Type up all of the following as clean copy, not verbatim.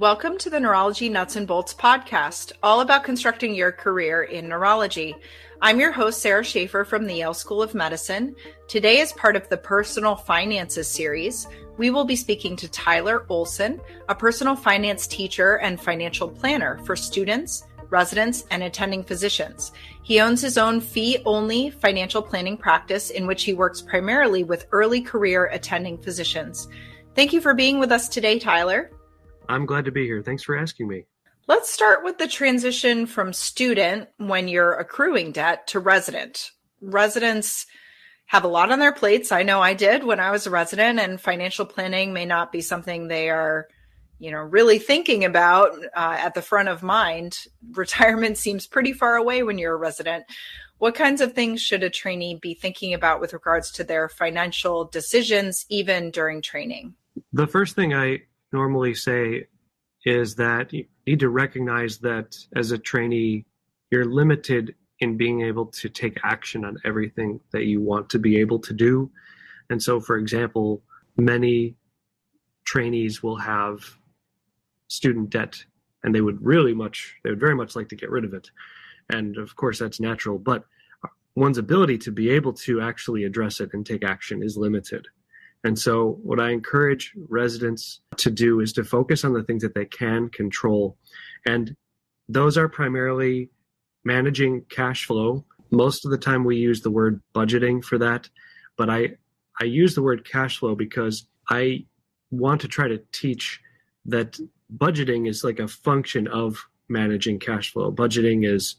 Welcome to the Neurology Nuts and Bolts podcast, all about constructing your career in neurology. I'm your host, Sarah Schaefer from the Yale School of Medicine. Today, as part of the Personal Finances series, we will be speaking to Tyler Olson, a personal finance teacher and financial planner for students, residents, and attending physicians. He owns his own fee-only financial planning practice in which he works primarily with early career attending physicians. Thank you for being with us today, Tyler. I'm glad to be here. Thanks for asking me. Let's start with the transition from student when you're accruing debt to resident. Residents have a lot on their plates. I know I did when I was a resident, and financial planning may not be something they are, really thinking about at the front of mind. Retirement seems pretty far away when you're a resident. What kinds of things should a trainee be thinking about with regards to their financial decisions, even during training? The first thing I normally say is that you need to recognize that as a trainee, you're limited in being able to take action on everything that you want to be able to do. And so, for example, many trainees will have student debt and they would very much like to get rid of it. And of course, that's natural, but one's ability to be able to actually address it and take action is limited. And so what I encourage residents to do is to focus on the things that they can control. And those are primarily managing cash flow. Most of the time we use the word budgeting for that, but I use the word cash flow because I want to try to teach that budgeting is like a function of managing cash flow. Budgeting is,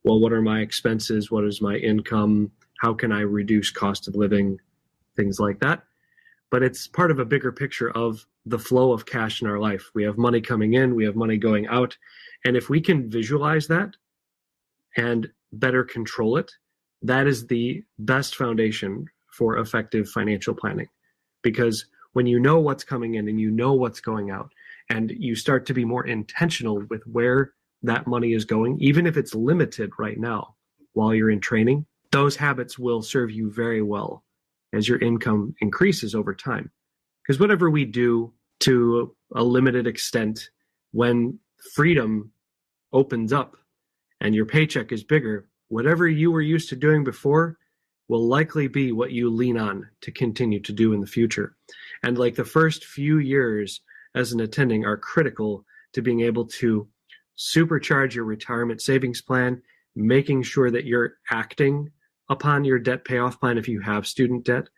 well, what are my expenses? What is my income? How can I reduce cost of living? Things like that. But it's part of a bigger picture of the flow of cash in our life. We have money coming in, we have money going out. And if we can visualize that and better control it, that is the best foundation for effective financial planning. Because when you know what's coming in and you know what's going out, and you start to be more intentional with where that money is going, even if it's limited right now while you're in training, those habits will serve you very well as your income increases over time. Because whatever we do to a limited extent, when freedom opens up and your paycheck is bigger, whatever you were used to doing before will likely be what you lean on to continue to do in the future. And like the first few years as an attending are critical to being able to supercharge your retirement savings plan, making sure that you're acting upon your debt payoff plan if you have student debt.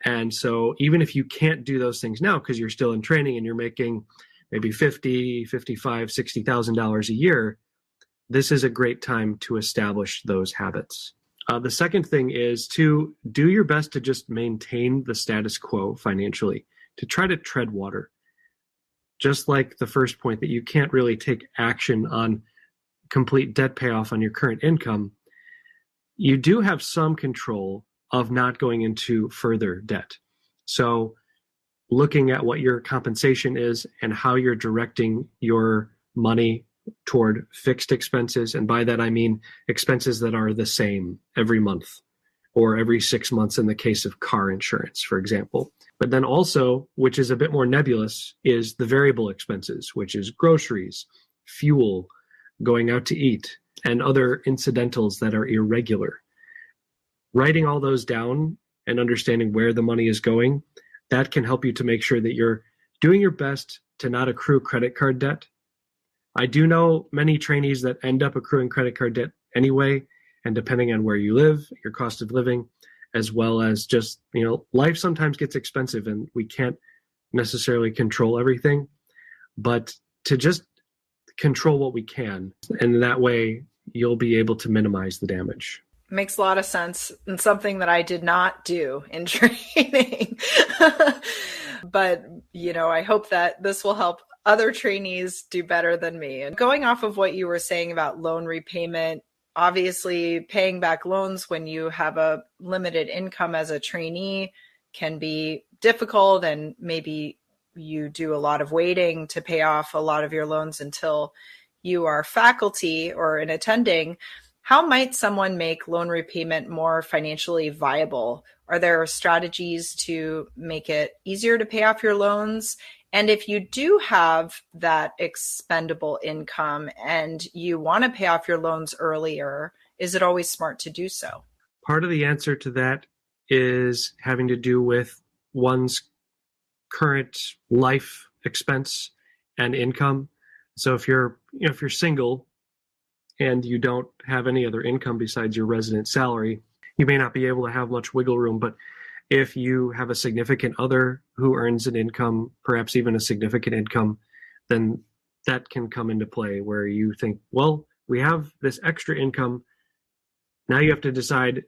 And so even if you can't do those things now because you're still in training and you're making maybe $50,000, $55,000, $60,000 a year, this is a great time to establish those habits. The second thing is to do your best to just maintain the status quo financially, to try to tread water. Just like the first point that you can't really take action on complete debt payoff on your current income, you do have some control of not going into further debt. So looking at what your compensation is and how you're directing your money toward fixed expenses, and by that I mean expenses that are the same every month or every 6 months in the case of car insurance, for example. But then also, which is a bit more nebulous, is the variable expenses, which is groceries, fuel, going out to eat, and other incidentals that are irregular. Writing all those down and understanding where the money is going, that can help you to make sure that you're doing your best to not accrue credit card debt. I do know many trainees that end up accruing credit card debt anyway, and depending on where you live, your cost of living, as well as just, life sometimes gets expensive and we can't necessarily control everything, but to just control what we can. And that way you'll be able to minimize the damage. Makes a lot of sense, and something that I did not do in training. But, I hope that this will help other trainees do better than me. And going off of what you were saying about loan repayment, obviously paying back loans when you have a limited income as a trainee can be difficult, and maybe you do a lot of waiting to pay off a lot of your loans until you are faculty or an attending. How might someone make loan repayment more financially viable? Are there strategies to make it easier to pay off your loans? And if you do have that expendable income and you want to pay off your loans earlier, is it always smart to do so? Part of the answer to that is having to do with one's current life expense and income. So if you're single and you don't have any other income besides your resident salary, you may not be able to have much wiggle room. But if you have a significant other who earns an income, perhaps even a significant income, then that can come into play where you think, well, we have this extra income. Now you have to decide,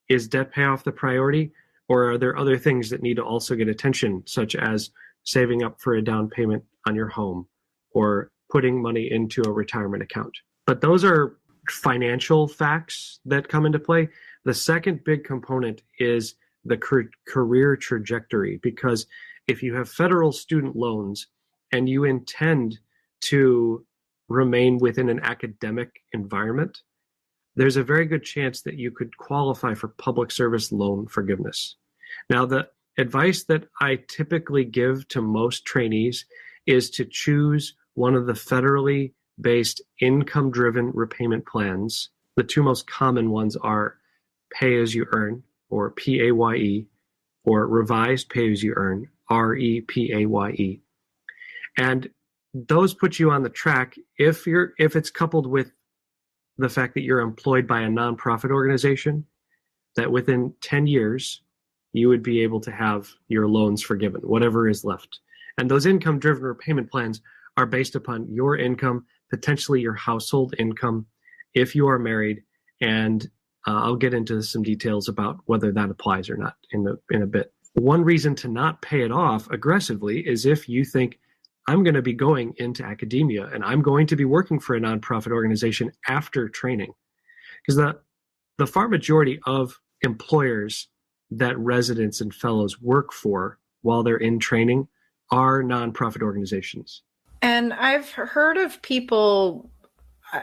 is debt payoff the priority, or are there other things that need to also get attention, such as saving up for a down payment on your home or putting money into a retirement account? But those are financial facts that come into play. The second big component is the career trajectory, because if you have federal student loans and you intend to remain within an academic environment, there's a very good chance that you could qualify for public service loan forgiveness. Now, the advice that I typically give to most trainees is to choose one of the federally based income-driven repayment plans. The two most common ones are Pay-As-You-Earn, or PAYE, or Revised Pay-As-You-Earn, REPAYE. And those put you on the track if it's coupled with the fact that you're employed by a nonprofit organization, that within 10 years, you would be able to have your loans forgiven, whatever is left. And those income-driven repayment plans are based upon your income, potentially your household income, if you are married, and I'll get into some details about whether that applies or not in a bit. One reason to not pay it off aggressively is if you think, I'm going to be going into academia and I'm going to be working for a nonprofit organization after training. Because the far majority of employers that residents and fellows work for while they're in training are nonprofit organizations. And I've heard of people,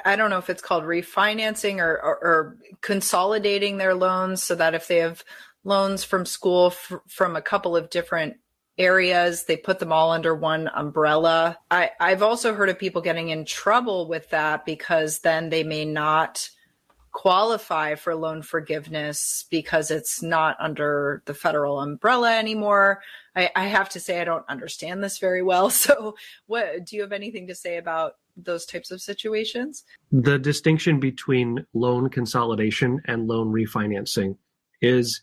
I don't know if it's called refinancing or consolidating their loans, so that if they have loans from school from a couple of different areas, they put them all under one umbrella. I've also heard of people getting in trouble with that because then they may not qualify for loan forgiveness because it's not under the federal umbrella anymore. I have to say I don't understand this very well. So what do you have anything to say about those types of situations? The distinction between loan consolidation and loan refinancing is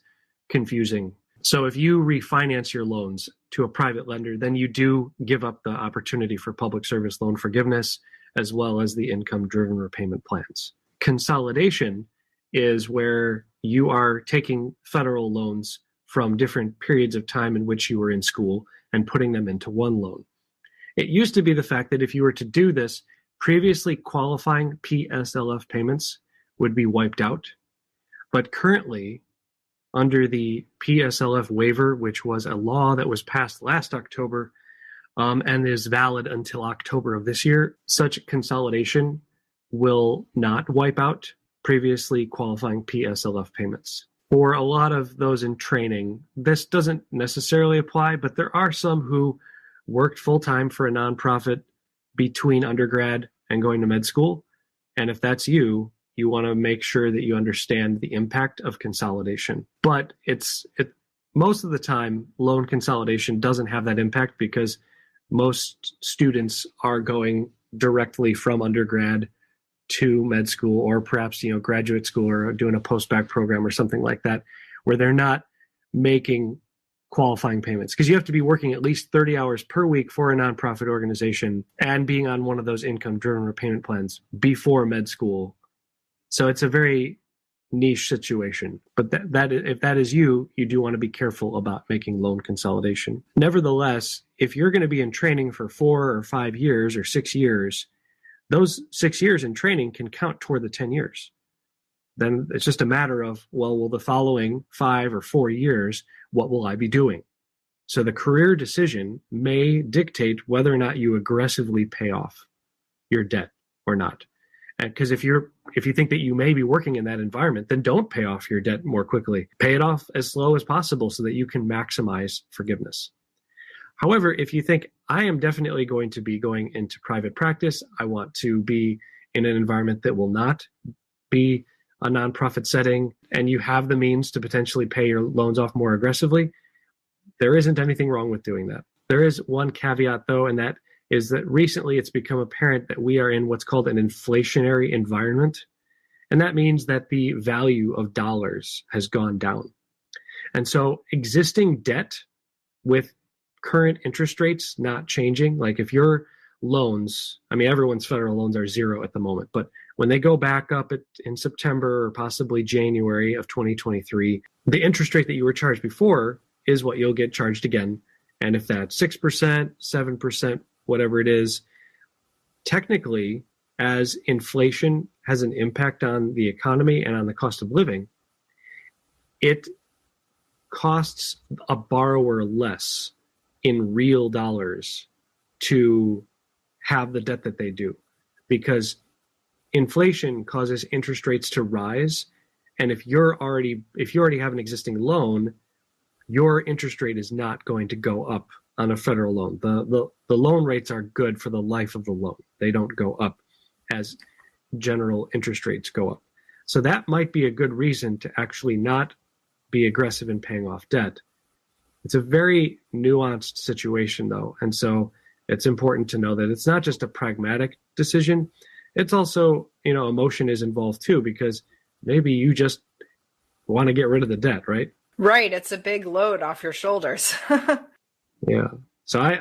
confusing. So if you refinance your loans to a private lender, then you do give up the opportunity for public service loan forgiveness, as well as the income-driven repayment plans. Consolidation is where you are taking federal loans from different periods of time in which you were in school and putting them into one loan. It used to be the fact that if you were to do this, previously qualifying PSLF payments would be wiped out. But currently, under the PSLF waiver, which was a law that was passed last October and is valid until October of this year, such consolidation will not wipe out previously qualifying PSLF payments. For a lot of those in training, this doesn't necessarily apply, but there are some who worked full-time for a nonprofit between undergrad and going to med school. And if that's you, you want to make sure that you understand the impact of consolidation. But most of the time, loan consolidation doesn't have that impact because most students are going directly from undergrad to med school, or perhaps graduate school, or doing a post-bac program or something like that, where they're not making qualifying payments, because you have to be working at least 30 hours per week for a nonprofit organization and being on one of those income-driven repayment plans before med school. So it's a very niche situation. But that if that is you, you do want to be careful about making loan consolidation. Nevertheless, if you're going to be in training for 4 or 5 years or 6 years, those 6 years in training can count toward the 10 years. Then it's just a matter of, well, will the following 5 or 4 years, what will I be doing? So the career decision may dictate whether or not you aggressively pay off your debt or not. Because if you think that you may be working in that environment, then don't pay off your debt more quickly. Pay it off as slow as possible so that you can maximize forgiveness. However, if you think I am definitely going to be going into private practice, I want to be in an environment that will not be a nonprofit setting, and you have the means to potentially pay your loans off more aggressively, there isn't anything wrong with doing that. There is one caveat, though, and that is that recently it's become apparent that we are in what's called an inflationary environment. And that means that the value of dollars has gone down. And so existing debt with current interest rates not changing, like if your loans, I mean, everyone's federal loans are zero at the moment, but when they go back up in September or possibly January of 2023, the interest rate that you were charged before is what you'll get charged again. And if that's 6%, 7%, whatever it is, technically, as inflation has an impact on the economy and on the cost of living, it costs a borrower less in real dollars to have the debt that they do, because inflation causes interest rates to rise. And if you already have an existing loan, your interest rate is not going to go up on a federal loan. The loan rates are good for the life of the loan. They don't go up as general interest rates go up. So that might be a good reason to actually not be aggressive in paying off debt. It's a very nuanced situation, though. And so it's important to know that it's not just a pragmatic decision. It's also, emotion is involved too, because maybe you just want to get rid of the debt, right? Right. It's a big load off your shoulders. Yeah. So I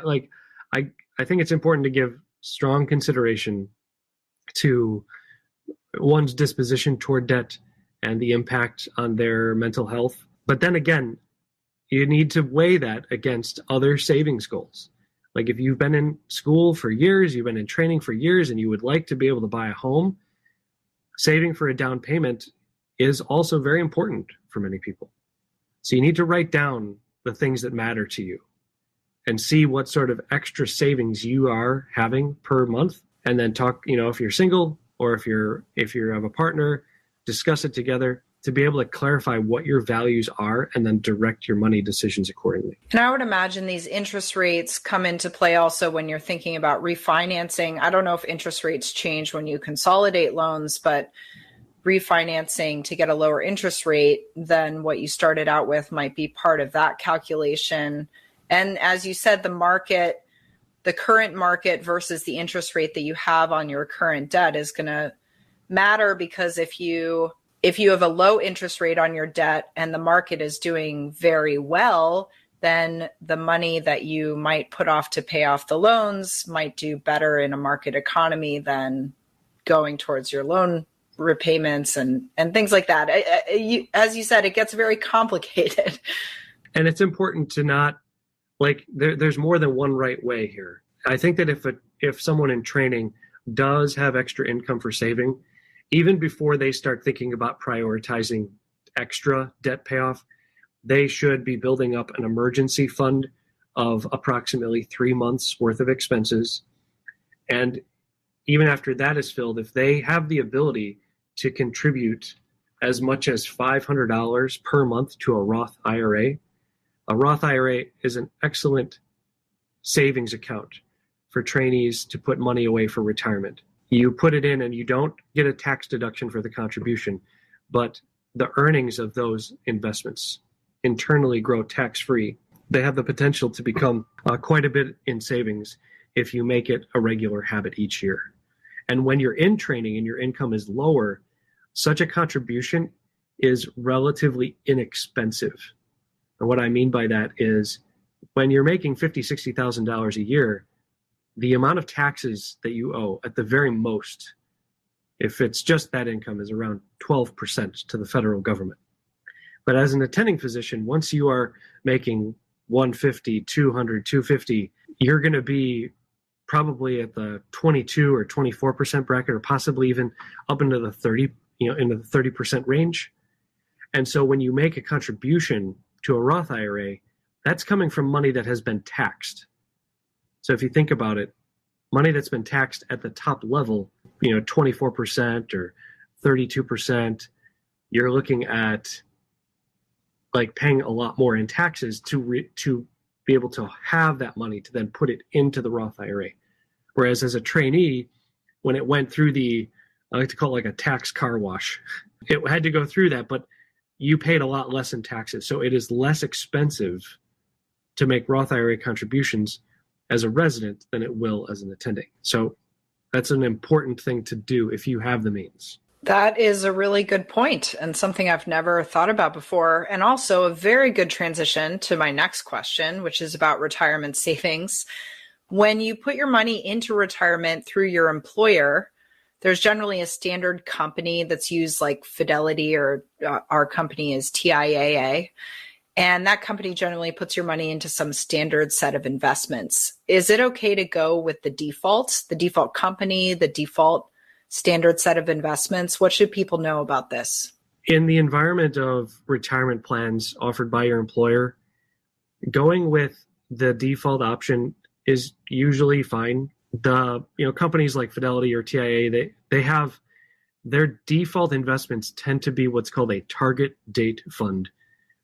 think it's important to give strong consideration to one's disposition toward debt and the impact on their mental health. But then again, you need to weigh that against other savings goals. Like if you've been in school for years, you've been in training for years, and you would like to be able to buy a home, saving for a down payment is also very important for many people. So you need to write down the things that matter to you and see what sort of extra savings you are having per month, and then talk, if you're single or if you have a partner, discuss it together to be able to clarify what your values are and then direct your money decisions accordingly. And I would imagine these interest rates come into play also when you're thinking about refinancing. I don't know if interest rates change when you consolidate loans, but refinancing to get a lower interest rate than what you started out with might be part of that calculation. And as you said, the current market versus the interest rate that you have on your current debt is going to matter, because if you have a low interest rate on your debt and the market is doing very well, then the money that you might put off to pay off the loans might do better in a market economy than going towards your loan repayments and things like that. As you said, it gets very complicated. And it's important to not, there's more than one right way here. I think that if someone in training does have extra income for saving, even before they start thinking about prioritizing extra debt payoff, they should be building up an emergency fund of approximately 3 months worth of expenses. And even after that is filled, if they have the ability to contribute as much as $500 per month to a Roth IRA is an excellent savings account for trainees to put money away for retirement. You put it in and you don't get a tax deduction for the contribution, but the earnings of those investments internally grow tax-free. They have the potential to become quite a bit in savings if you make it a regular habit each year. And when you're in training and your income is lower, such a contribution is relatively inexpensive. And what I mean by that is when you're making $50,000, $60,000 a year, the amount of taxes that you owe at the very most, if it's just that income, is around 12% to the federal government. But as an attending physician, once you are making 150, 200, 250, you're going to be probably at the 22 or 24% bracket, or possibly even up into the 30% range. And so when you make a contribution to a Roth IRA, that's coming from money that has been taxed. So if you think about it, money that's been taxed at the top level, 24% or 32%, you're looking at paying a lot more in taxes to be able to have that money to then put it into the Roth IRA. Whereas as a trainee, when it went through I like to call it like a tax car wash, it had to go through that, but you paid a lot less in taxes. So it is less expensive to make Roth IRA contributions as a resident than it will as an attending. So that's an important thing to do if you have the means. That is a really good point and something I've never thought about before. And also a very good transition to my next question, which is about retirement savings. When you put your money into retirement through your employer, there's generally a standard company that's used like Fidelity, or our company is TIAA. And that company generally puts your money into some standard set of investments. Is it okay to go with the default company, the default standard set of investments? What should people know about this? In the environment of retirement plans offered by your employer, going with the default option is usually fine. The companies like Fidelity or TIAA, they have their default investments tend to be what's called a target date fund,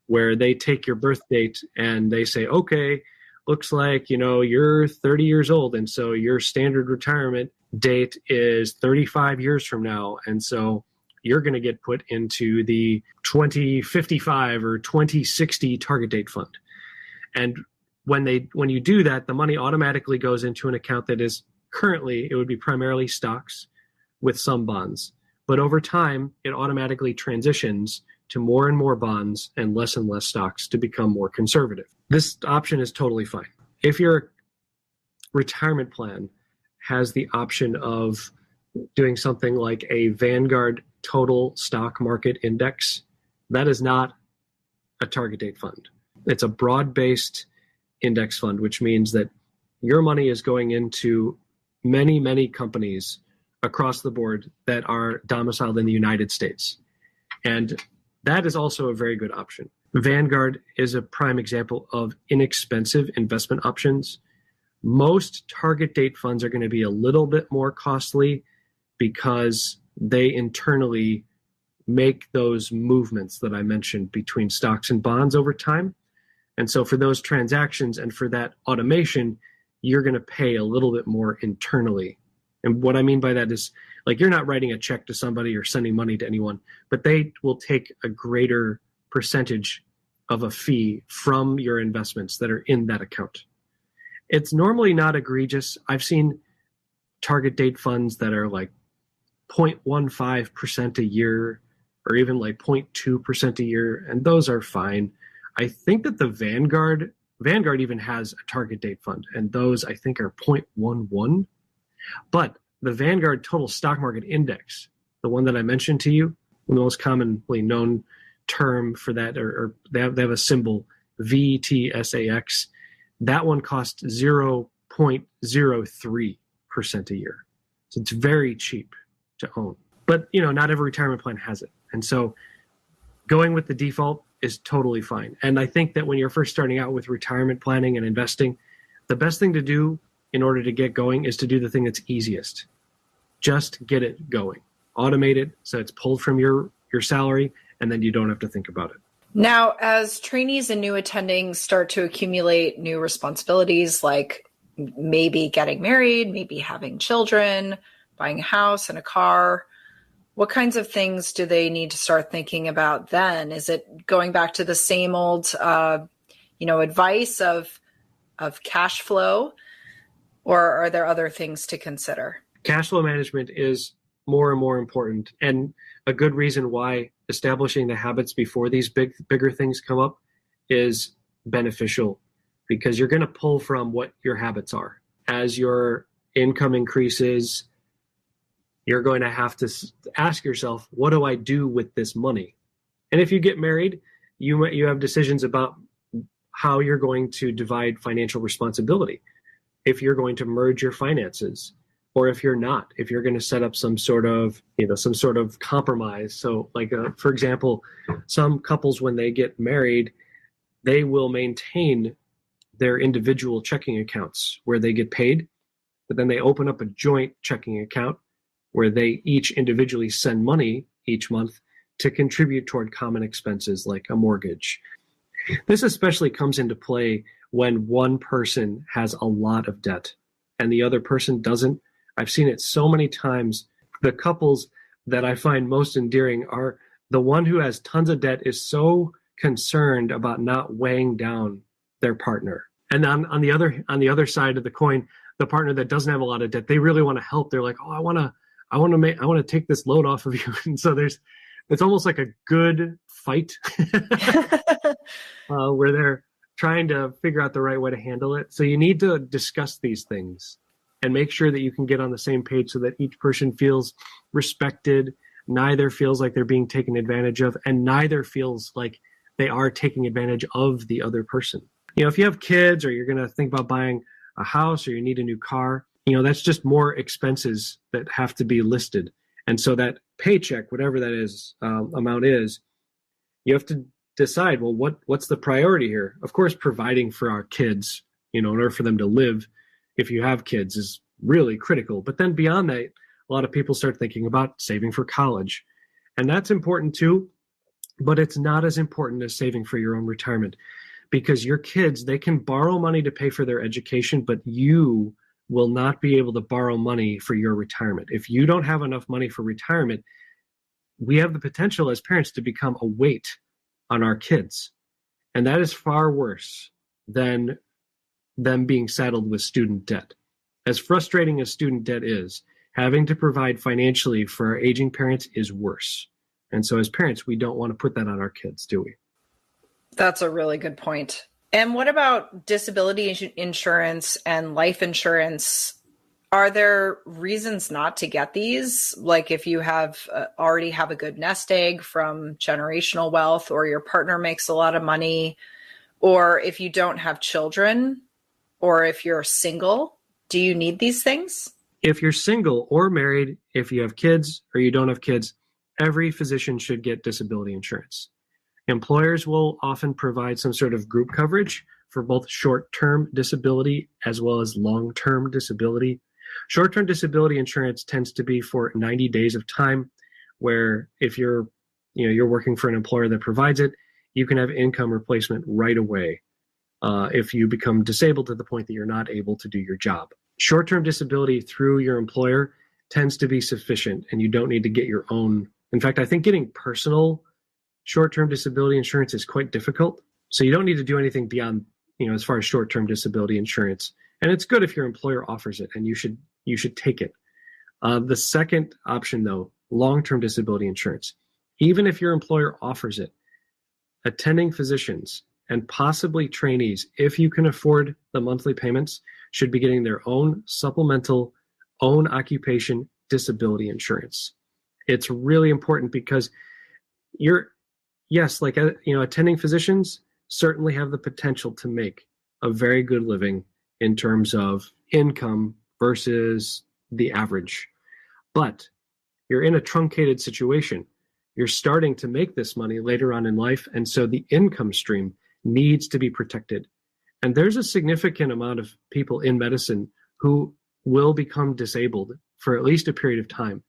where they take your birth date and they say, okay, looks like, you're 30 years old. And so your standard retirement date is 35 years from now. And so you're going to get put into the 2055 or 2060 target date fund. And when you do that, the money automatically goes into an account that is currently, it would be primarily stocks with some bonds. But over time, it automatically transitions to more and more bonds and less stocks to become more conservative. This option is totally fine. If your retirement plan has the option of doing something like a Vanguard Total Stock Market Index, that is not a target date fund. It's a broad-based index fund, which means that your money is going into many, many companies across the board that are domiciled in the United States. And that is also a very good option. Vanguard is a prime example of inexpensive investment options. Most target date funds are going to be a little bit more costly because they internally make those movements that I mentioned between stocks and bonds over time. And so for those transactions and for that automation, you're going to pay a little bit more internally. And what I mean by that is, like, you're not writing a check to somebody or sending money to anyone, but they will take a greater percentage of a fee from your investments that are in that account. It's normally not egregious. I've seen target date funds that are like 0.15% a year or even like 0.2% a year, and those are fine. I think that the Vanguard even has a target date fund, and those I think are 0.11. But the Vanguard Total Stock Market Index, the one that I mentioned to you, the most commonly known term for that, or they have a symbol VTSAX, that one costs 0.03% a year. So it's very cheap to own. But not every retirement plan has it. And so going with the default is totally fine. And I think that when you're first starting out with retirement planning and investing, the best thing to do in order to get going is to do the thing that's easiest. Just get it going. Automate it so it's pulled from your salary, and then you don't have to think about it. Now, as trainees and new attendings start to accumulate new responsibilities, like maybe getting married, maybe having children, buying a house and a car, what kinds of things do they need to start thinking about then? Is it going back to the same old, advice of cash flow, or are there other things to consider? Cash flow management is more and more important, and a good reason why establishing the habits before these bigger things come up is beneficial, because you're going to pull from what your habits are. As your income increases, you're going to have to ask yourself, what do I do with this money? And if you get married, you have decisions about how you're going to divide financial responsibility. If you're going to merge your finances, or if you're not, if you're going to set up some sort of compromise. So like, for example, some couples, when they get married, they will maintain their individual checking accounts where they get paid, but then they open up a joint checking account where they each individually send money each month to contribute toward common expenses like a mortgage. This especially comes into play when one person has a lot of debt and the other person doesn't. I've seen it so many times. The couples that I find most endearing are the one who has tons of debt is so concerned about not weighing down their partner. And on the other side of the coin, the partner that doesn't have a lot of debt, they really want to help. They're like, oh, I want to take this load off of you. And so it's almost like a good fight where they're trying to figure out the right way to handle it. So you need to discuss these things and make sure that you can get on the same page so that each person feels respected, neither feels like they're being taken advantage of, and neither feels like they are taking advantage of the other person. If you have kids or you're going to think about buying a house or you need a new car, that's just more expenses that have to be listed. And so that paycheck, whatever that is, amount is, you have to decide, well, what's the priority here? Of course, providing for our kids, in order for them to live, if you have kids, is really critical. But then beyond that, a lot of people start thinking about saving for college. And that's important too, but it's not as important as saving for your own retirement, because your kids, they can borrow money to pay for their education, but you will not be able to borrow money for your retirement. If you don't have enough money for retirement, we have the potential as parents to become a weight on our kids. And that is far worse than them being saddled with student debt. As frustrating as student debt is, having to provide financially for our aging parents is worse. And so as parents, we don't want to put that on our kids, do we? That's a really good point. And what about disability insurance and life insurance? Are there reasons not to get these? Like if you already have a good nest egg from generational wealth, or your partner makes a lot of money, or if you don't have children, or if you're single, do you need these things? If you're single or married, if you have kids or you don't have kids, every physician should get disability insurance. Employers will often provide some sort of group coverage for both short-term disability as well as long-term disability. Short-term disability insurance tends to be for 90 days of time, where if you're working for an employer that provides it, you can have income replacement right away if you become disabled to the point that you're not able to do your job. Short-term disability through your employer tends to be sufficient, and you don't need to get your own. In fact, I think getting personal short-term disability insurance is quite difficult. So you don't need to do anything beyond, as far as short-term disability insurance. And it's good if your employer offers it, and you should take it. The second option, though, long-term disability insurance. Even if your employer offers it, attending physicians and possibly trainees, if you can afford the monthly payments, should be getting their own supplemental, own occupation disability insurance. It's really important because attending physicians certainly have the potential to make a very good living in terms of income versus the average. But you're in a truncated situation. You're starting to make this money later on in life, and so the income stream needs to be protected. And there's a significant amount of people in medicine who will become disabled for at least a period of time.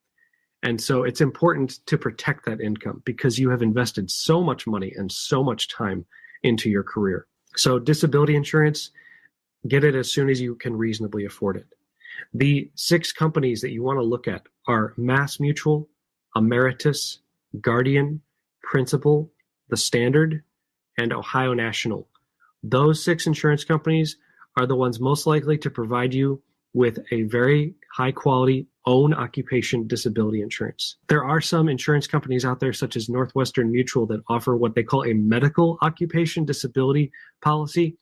And so it's important to protect that income because you have invested so much money and so much time into your career. So disability insurance, get it as soon as you can reasonably afford it. The 6 companies that you want to look at are MassMutual, Emeritus, Guardian, Principal, The Standard, and Ohio National. Those 6 insurance companies are the ones most likely to provide you with a very high quality own occupation disability insurance. There are some insurance companies out there such as Northwestern Mutual that offer what they call a medical occupation disability policy.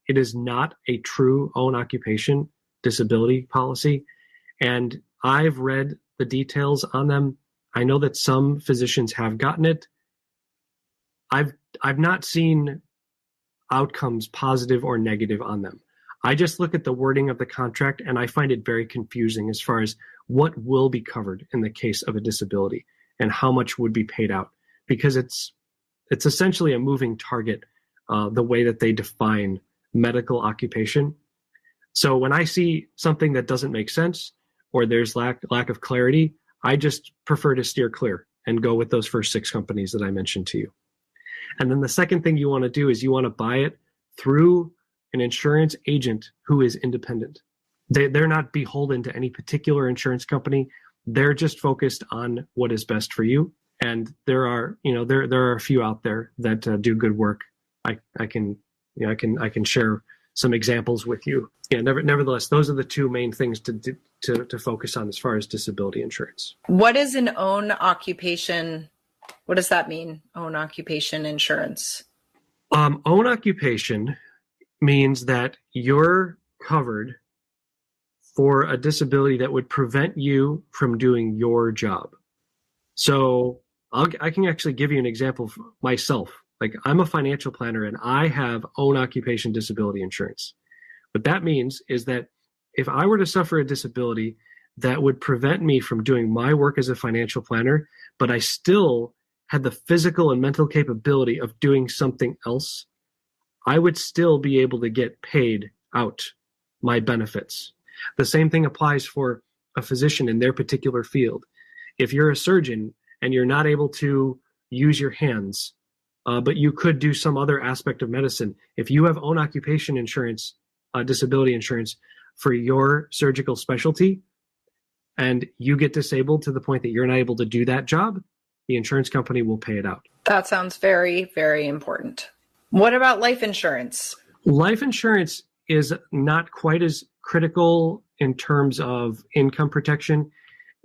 It is not a true own occupation disability policy. And I've read the details on them. I know that some physicians have gotten it. I've not seen outcomes positive or negative on them. I just look at the wording of the contract and I find it very confusing as far as what will be covered in the case of a disability and how much would be paid out, because it's essentially a moving target, the way that they define medical occupation. So when I see something that doesn't make sense or there's lack of clarity, I just prefer to steer clear and go with those first 6 companies that I mentioned to you. And then the second thing you want to do is you want to buy it through an insurance agent who is independent. They're not beholden to any particular insurance company. They're just focused on what is best for you. And there are a few out there that do good work. I can share some examples with you. Yeah, nevertheless, those are the two main things to focus on as far as disability insurance. What is an own occupation? What does that mean? Own occupation insurance? Own occupation means that you're covered for a disability that would prevent you from doing your job. So I can actually give you an example of myself. Like, I'm a financial planner and I have own occupation disability insurance. What that means is that if I were to suffer a disability that would prevent me from doing my work as a financial planner, but I still had the physical and mental capability of doing something else, I would still be able to get paid out my benefits. The same thing applies for a physician in their particular field. If you're a surgeon and you're not able to use your hands, but you could do some other aspect of medicine, if you have own occupation insurance, disability insurance for your surgical specialty, and you get disabled to the point that you're not able to do that job, the insurance company will pay it out. That sounds very, very important. What about life insurance? Life insurance is not quite as critical in terms of income protection.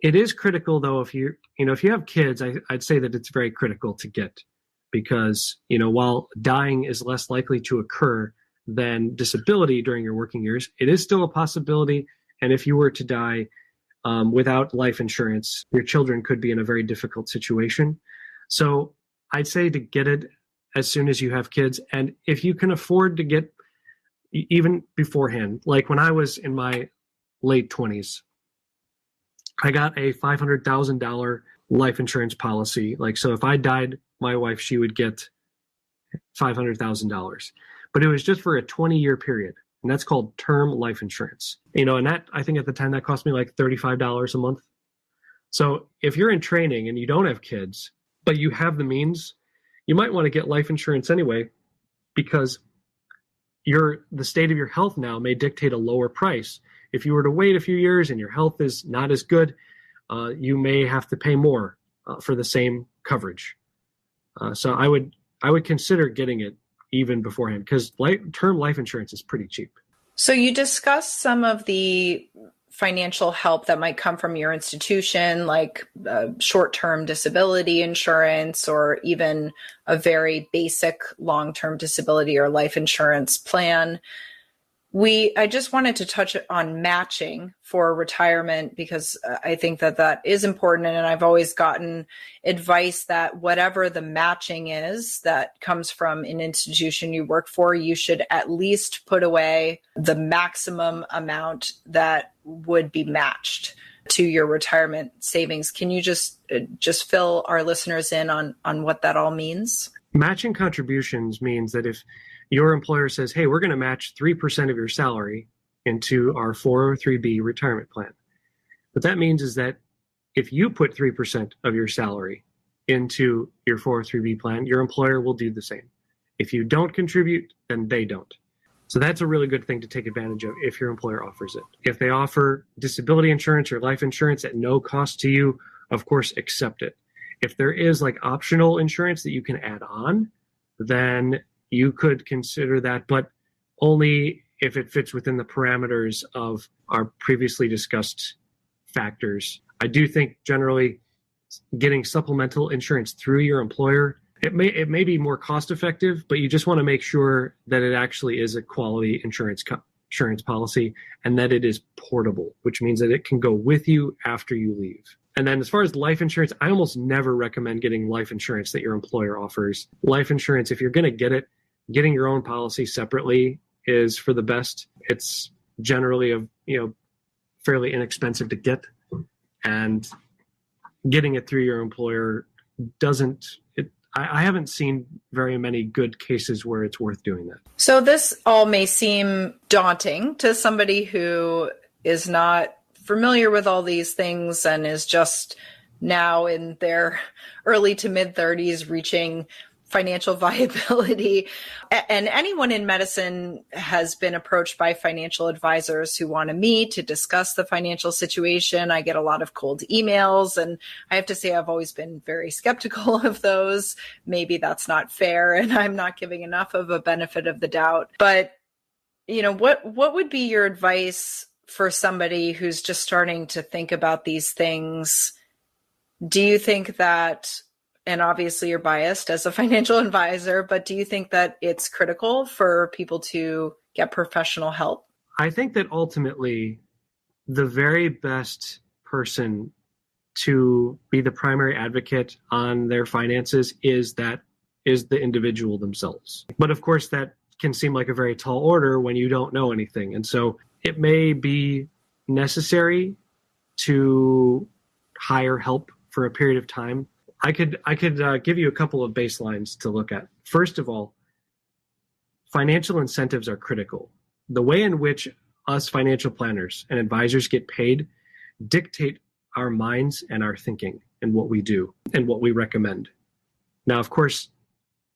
It is critical, though, if you have kids, I'd say that it's very critical to get, because, while dying is less likely to occur than disability during your working years, it is still a possibility. And if you were to die without life insurance, your children could be in a very difficult situation. So I'd say to get it as soon as you have kids. And if you can afford to get even beforehand, like when I was in my late 20s, I got a $500,000 life insurance policy. So if I died, my wife, she would get $500,000. But it was just for a 20-year period. And that's called term life insurance. And that, I think at the time, that cost me like $35 a month. So if you're in training and you don't have kids, but you have the means, you might want to get life insurance anyway, because the state of your health now may dictate a lower price. If you were to wait a few years and your health is not as good, you may have to pay more for the same coverage. So I would consider getting it even beforehand, because term life insurance is pretty cheap. So you discussed some of the financial help that might come from your institution, like short-term disability insurance, or even a very basic long-term disability or life insurance plan. I just wanted to touch on matching for retirement, because I think that is important. And I've always gotten advice that whatever the matching is that comes from an institution you work for, you should at least put away the maximum amount that would be matched to your retirement savings. Can you just fill our listeners in on what that all means? Matching contributions means that if your employer says, hey, we're going to match 3% of your salary into our 403B retirement plan. What that means is that if you put 3% of your salary into your 403B plan, your employer will do the same. If you don't contribute, then they don't. So that's a really good thing to take advantage of if your employer offers it. If they offer disability insurance or life insurance at no cost to you, of course, accept it. If there is optional insurance that you can add on, then you could consider that, but only if it fits within the parameters of our previously discussed factors. I do think generally getting supplemental insurance through your employer, it may be more cost effective, but you just want to make sure that it actually is a quality insurance policy and that it is portable, which means that it can go with you after you leave. And then as far as life insurance, I almost never recommend getting life insurance that your employer offers. Life insurance, if you're going to get it, getting your own policy separately is for the best. It's generally fairly inexpensive to get, and getting it through your employer I haven't seen very many good cases where it's worth doing that. So this all may seem daunting to somebody who is not familiar with all these things and is just now in their early to mid 30s reaching financial viability. And anyone in medicine has been approached by financial advisors who want to meet to discuss the financial situation. I get a lot of cold emails, and I have to say I've always been very skeptical of those. Maybe that's not fair, and I'm not giving enough of a benefit of the doubt. But, what would be your advice for somebody who's just starting to think about these things? Do you think that, and obviously you're biased as a financial advisor, but do you think that it's critical for people to get professional help? I think that ultimately the very best person to be the primary advocate on their finances is the individual themselves. But of course, that can seem like a very tall order when you don't know anything. And so it may be necessary to hire help for a period of time. I could give you a couple of baselines to look at. First of all, financial incentives are critical. The way in which us financial planners and advisors get paid dictate our minds and our thinking and what we do and what we recommend. Now, of course,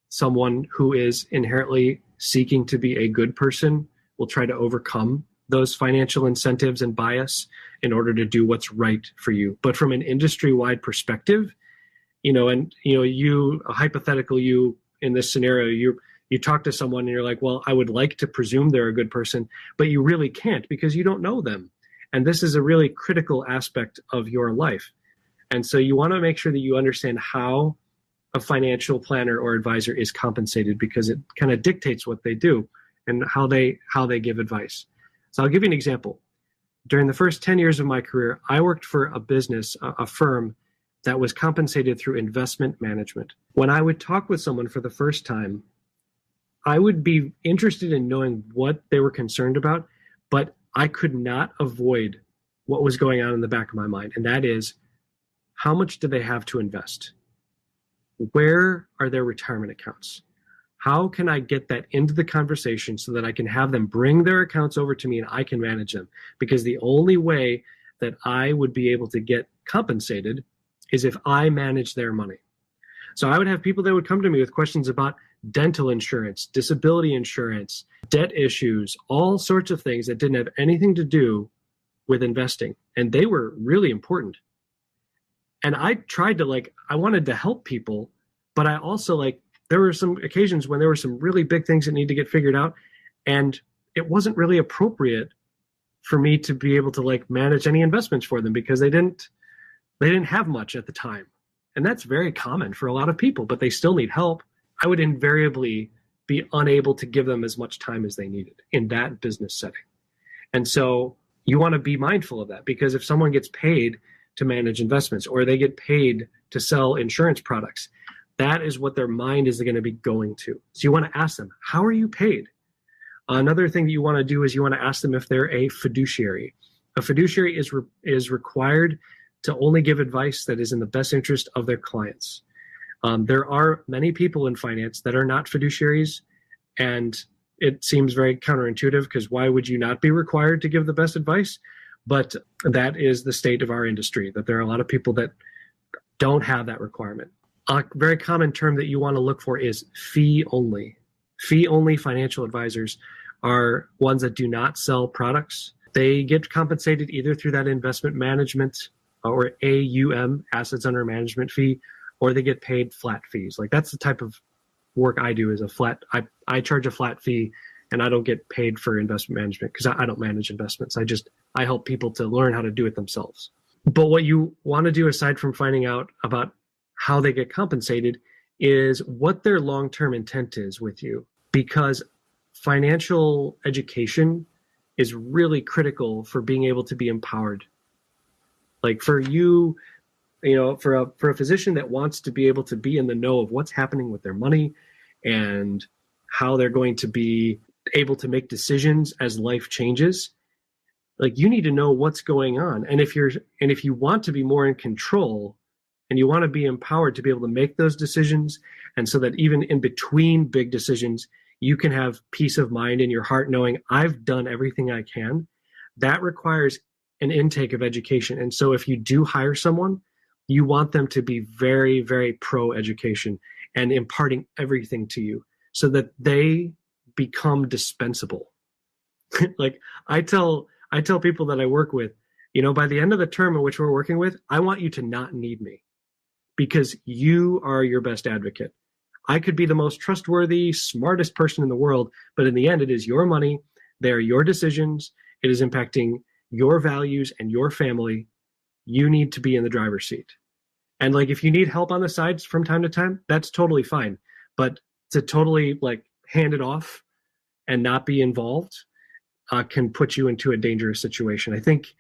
someone who is inherently seeking to be a good person will try to overcome those financial incentives and bias in order to do what's right for you. But from an industry-wide perspective, you in this scenario, you talk to someone and you're like, well, I would like to presume they're a good person, but you really can't because you don't know them. And this is a really critical aspect of your life. And so you want to make sure that you understand how a financial planner or advisor is compensated, because it kind of dictates what they do and how they give advice. So I'll give you an example. During the first 10 years of my career, I worked for a business, a firm that was compensated through investment management. When I would talk with someone for the first time, I would be interested in knowing what they were concerned about, but I could not avoid what was going on in the back of my mind. And that is, how much do they have to invest? Where are their retirement accounts? How can I get that into the conversation so that I can have them bring their accounts over to me and I can manage them? Because the only way that I would be able to get compensated is if I manage their money. So I would have people that would come to me with questions about dental insurance, disability insurance, debt issues, all sorts of things that didn't have anything to do with investing. And they were really important. And I tried to I wanted to help people, but I also there were some occasions when there were some really big things that need to get figured out. And it wasn't really appropriate for me to be able to manage any investments for them because they didn't have much at the time. And that's very common for a lot of people, but they still need help. I would invariably be unable to give them as much time as they needed in that business setting. And so you want to be mindful of that, because if someone gets paid to manage investments or they get paid to sell insurance products, that is what their mind is going to be going to. So you want to ask them, how are you paid? Another thing that you want to do is you want to ask them if they're a fiduciary. A fiduciary is required to only give advice that is in the best interest of their clients. There are many people in finance that are not fiduciaries, and it seems very counterintuitive because why would you not be required to give the best advice? But that is the state of our industry, that there are a lot of people that don't have that requirement. A very common term that you want to look for is fee only. Fee only financial advisors are ones that do not sell products. They get compensated either through that investment management or AUM, assets under management fee, or they get paid flat fees. That's the type of work I do, is a flat. I charge a flat fee, and I don't get paid for investment management because I don't manage investments. I help people to learn how to do it themselves. But what you want to do, aside from finding out about how they get compensated, is what their long-term intent is with you, because financial education is really critical for being able to be empowered. For you, for a physician that wants to be able to be in the know of what's happening with their money and how they're going to be able to make decisions as life changes, you need to know what's going on. And if you want to be more in control and you want to be empowered to be able to make those decisions, and so that even in between big decisions, you can have peace of mind in your heart knowing I've done everything I can, that requires an intake of education. And so if you do hire someone, You want them to be very, very pro education and imparting everything to you so that they become dispensable. Like I tell people that I work with, by the end of the term in which we're working with, I want you to not need me because you are your best advocate. I could be the most trustworthy, smartest person in the world, but in the end, it is your money. They are your decisions. It is impacting your values and your family. You need to be in the driver's seat. And like, if you need help on the sides from time to time, that's totally fine. But to totally like hand it off and not be involved can put you into a dangerous situation, I think.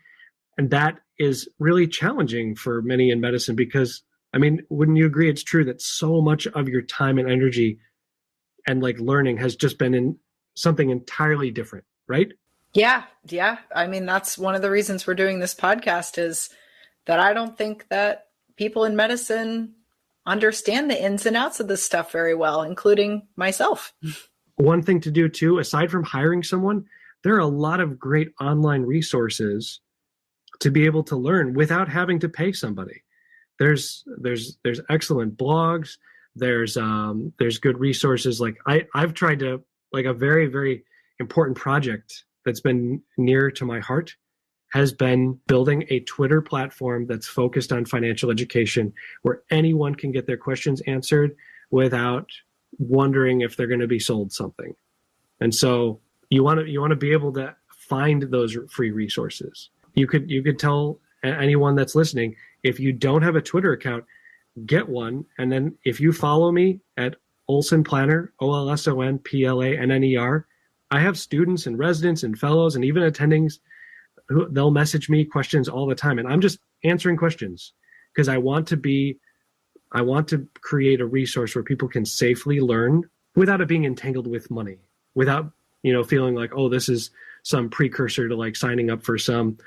And that is really challenging for many in medicine because, I mean, wouldn't you agree it's true that so much of your time and energy and like learning has just been in something entirely different, right? Yeah. I mean, that's one of the reasons we're doing this podcast is that I don't think that people in medicine understand the ins and outs of this stuff very well, including myself. One thing to do too, aside from hiring someone, there are a lot of great online resources to be able to learn without having to pay somebody. There's excellent blogs. There's good resources. Like I've tried to, like, a very, very important project that's been near to my heart has been building a Twitter platform that's focused on financial education where anyone can get their questions answered without wondering if they're going to be sold something. And so you want to be able to find those free resources. You could tell anyone that's listening, if you don't have a Twitter account, get one. And then if you follow me at Olson Planner, OLSONPLANNER, I have students and residents and fellows and even attendings who they'll message me questions all the time. And I'm just answering questions because I want to create a resource where people can safely learn without it being entangled with money, without, feeling like, oh, this is some precursor to like signing up for some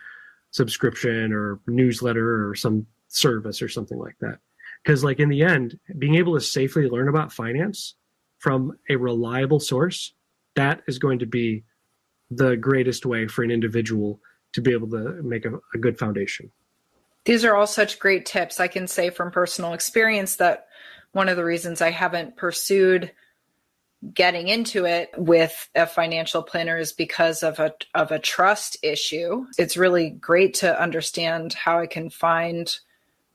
subscription or newsletter or some service or something like that. Because like in the end, being able to safely learn about finance from a reliable source, that is going to be the greatest way for an individual to be able to make a good foundation. These are all such great tips. I can say from personal experience that one of the reasons I haven't pursued getting into it with a financial planner is because of a trust issue. It's really great to understand how I can find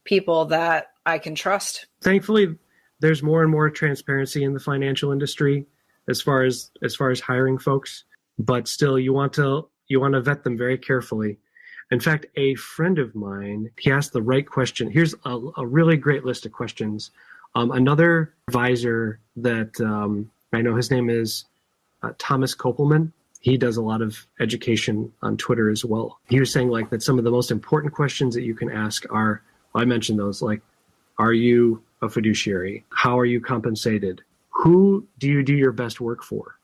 people that I can trust. Thankfully, there's more and more transparency in the financial industry as far as hiring folks, but still you want to vet them very carefully. In fact, a friend of mine, he asked the right question. Here's a really great list of questions. Another advisor that I know, his name is Thomas Kopelman. He does a lot of education on Twitter as well. He was saying like that some of the most important questions that you can ask are, I mentioned those, like, are you a fiduciary? How are you compensated? Who do you do your best work for?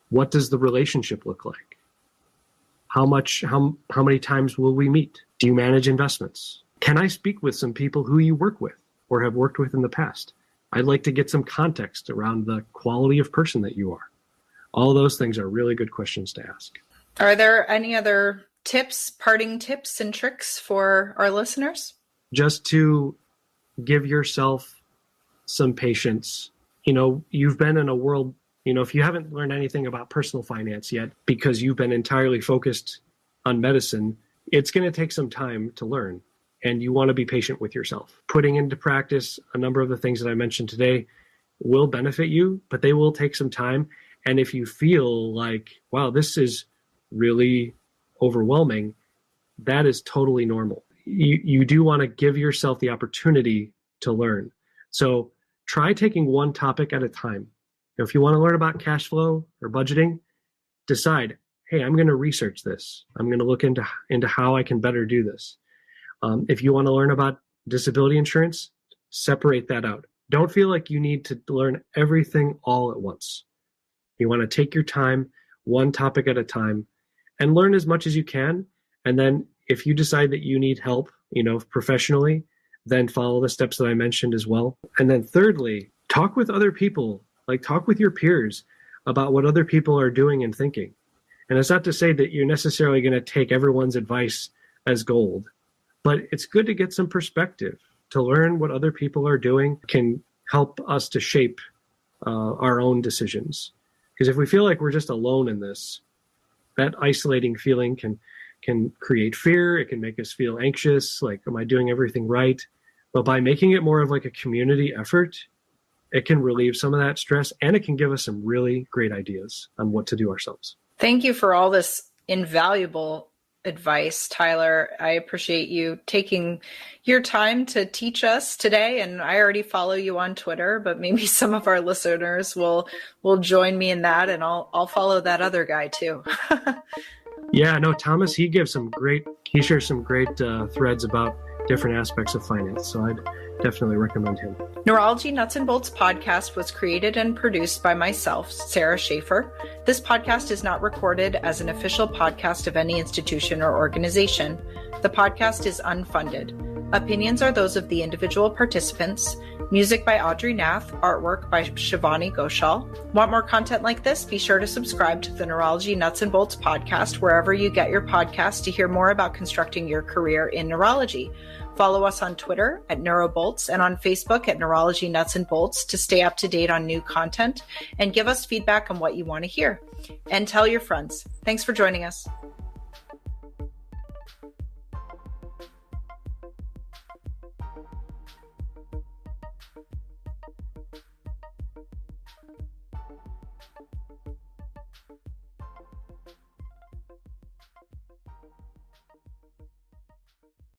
What does the relationship look like? How many times will we meet? Do you manage investments? Can I speak with some people who you work with or have worked with in the past? I'd like to get some context around the quality of person that you are. All those things are really good questions to ask. Are there any other parting tips and tricks for our listeners? Just to give yourself some patience. You've been in a world, if you haven't learned anything about personal finance yet because you've been entirely focused on medicine, it's going to take some time to learn. And you want to be patient with yourself. Putting into practice a number of the things that I mentioned today will benefit you, but they will take some time. And if you feel like, wow, this is really overwhelming, that is totally normal. You do want to give yourself the opportunity to learn. So try taking one topic at a time. If you want to learn about cash flow or budgeting, decide, hey, I'm going to research this. I'm going to look into how I can better do this. If you want to learn about disability insurance, separate that out. Don't feel like you need to learn everything all at once. You want to take your time, one topic at a time, and learn as much as you can. And then if you decide that you need help, professionally, then follow the steps that I mentioned as well. And then thirdly, talk with other people, like talk with your peers about what other people are doing and thinking. And it's not to say that you're necessarily going to take everyone's advice as gold. But it's good to get some perspective. To learn what other people are doing can help us to shape our own decisions. Because if we feel like we're just alone in this, that isolating feeling can create fear. It can make us feel anxious, like, am I doing everything right? But by making it more of like a community effort, it can relieve some of that stress, and it can give us some really great ideas on what to do ourselves. Thank you for all this invaluable advice, Tyler. I appreciate you taking your time to teach us today. And I already follow you on Twitter, but maybe some of our listeners will join me in that, and I'll follow that other guy too. Yeah, no, Thomas, he shares some great threads about different aspects of finance. So I'd definitely recommend him. Neurology Nuts and Bolts podcast was created and produced by myself, Sarah Schaefer. This podcast is not recorded as an official podcast of any institution or organization. The podcast is unfunded. Opinions are those of the individual participants. Music by Audrey Nath, artwork by Shivani Ghoshal. Want more content like this? Be sure to subscribe to the Neurology Nuts and Bolts podcast wherever you get your podcasts to hear more about constructing your career in neurology. Follow us on Twitter at NeuroBolts and on Facebook at Neurology Nuts and Bolts to stay up to date on new content, and give us feedback on what you want to hear. And tell your friends. Thanks for joining us.